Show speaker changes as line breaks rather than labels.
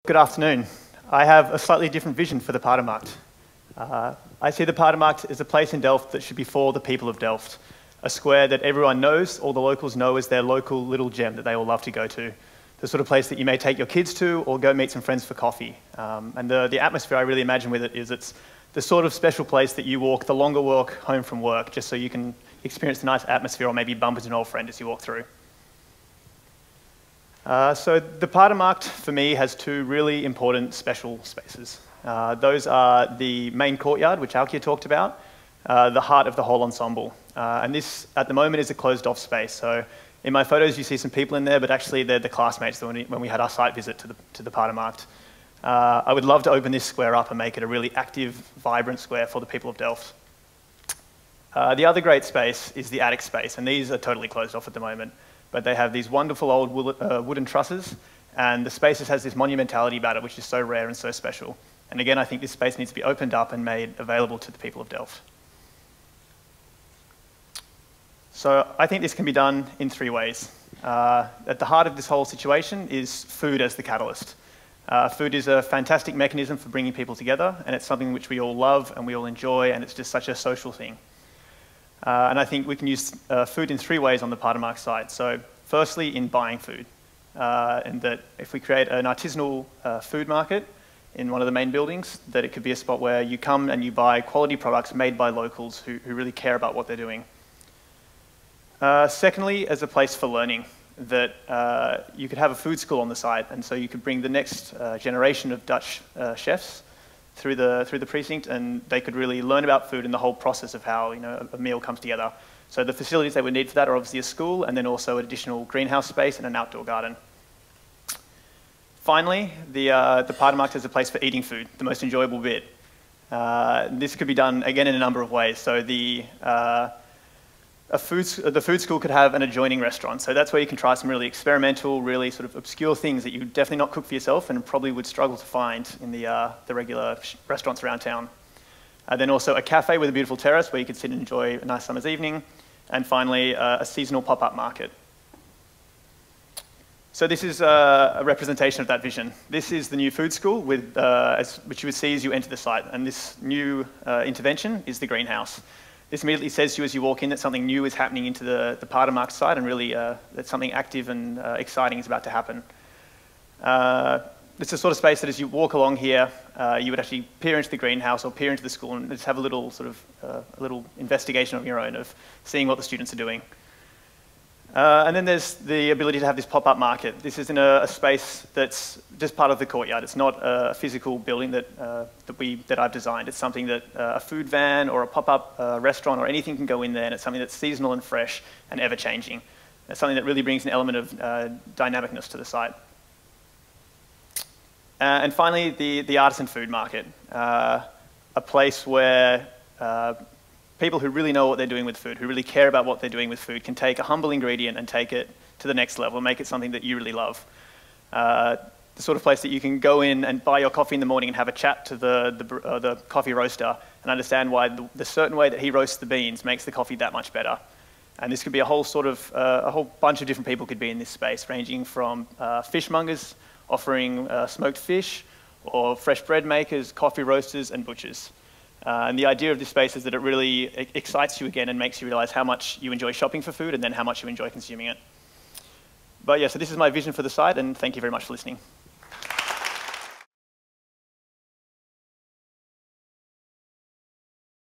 Good afternoon. I have a slightly different vision for the Paardenmarkt. I see the Paardenmarkt as a place in Delft that should be for the people of Delft, a square that everyone knows, all the locals know as their local little gem that they all love to go to, the sort of place that you may take your kids to or go meet some friends for coffee. And the atmosphere I really imagine with it is it's the sort of special place that you walk the longer walk home from work just so you can experience the nice atmosphere or maybe bump into an old friend as you walk through. So the Paardenmarkt, for me, has two really important special spaces. Those are the main courtyard, which Alkia talked about, the heart of the whole ensemble. And this, at the moment, is a closed-off space. So in my photos, you see some people in there, but actually they're the classmates when we had our site visit to the Paardenmarkt. I would love to open this square up and make it a really active, vibrant square for the people of Delft. The other great space is the attic space, and these are totally closed off at the moment. But they have these wonderful old wooden trusses, and the space has this monumentality about it, which is so rare and so special. And again, I think this space needs to be opened up and made available to the people of Delft. So I think this can be done in three ways. At the heart of this whole situation is food as the catalyst. Food is a fantastic mechanism for bringing people together, and it's something which we all love and we all enjoy, and it's just such a social thing. And I think we can use food in three ways on the Paardenmarkt site. So firstly, in buying food. And that if we create an artisanal food market in one of the main buildings, that it could be a spot where you come and you buy quality products made by locals who really care about what they're doing. Secondly, as a place for learning, that you could have a food school on the site, and so you could bring the next generation of Dutch chefs through the precinct, and they could really learn about food and the whole process of how a meal comes together. So the facilities they would need for that are obviously a school, and then also an additional greenhouse space and an outdoor garden. Finally, the Paardenmarkt is a place for eating food, the most enjoyable bit. This could be done again in a number of ways. So the food school could have an adjoining restaurant. So that's where you can try some really experimental, really sort of obscure things that you would definitely not cook for yourself and probably would struggle to find in the regular restaurants around town. Then also a cafe with a beautiful terrace where you could sit and enjoy a nice summer's evening. And finally, a seasonal pop-up market. So this is a representation of that vision. This is the new food school, which you would see as you enter the site. And this new intervention is the greenhouse. This immediately says to you as you walk in that something new is happening into the Paardenmarkt site, and really that something active and exciting is about to happen. It's the sort of space that as you walk along here, you would actually peer into the greenhouse or peer into the school and just have a little sort of a little investigation of your own of seeing what the students are doing. And then there's the ability to have this pop-up market. This is in a space that's just part of the courtyard. It's not a physical building that I've designed. It's something that a food van or a pop-up restaurant or anything can go in there, and it's something that's seasonal and fresh and ever-changing. It's something that really brings an element of dynamicness to the site. And finally, the artisan food market, a place where people who really know what they're doing with food, who really care about what they're doing with food, can take a humble ingredient and take it to the next level, make it something that you really love. The sort of place that you can go in and buy your coffee in the morning and have a chat to the coffee roaster and understand why the certain way that he roasts the beans makes the coffee that much better. And this could be a whole bunch of different people could be in this space, ranging from fishmongers offering smoked fish, or fresh bread makers, coffee roasters, and butchers. And the idea of this space is that it really excites you again and makes you realize how much you enjoy shopping for food and then how much you enjoy consuming it. But yeah, so this is my vision for the site, and thank you very much for listening.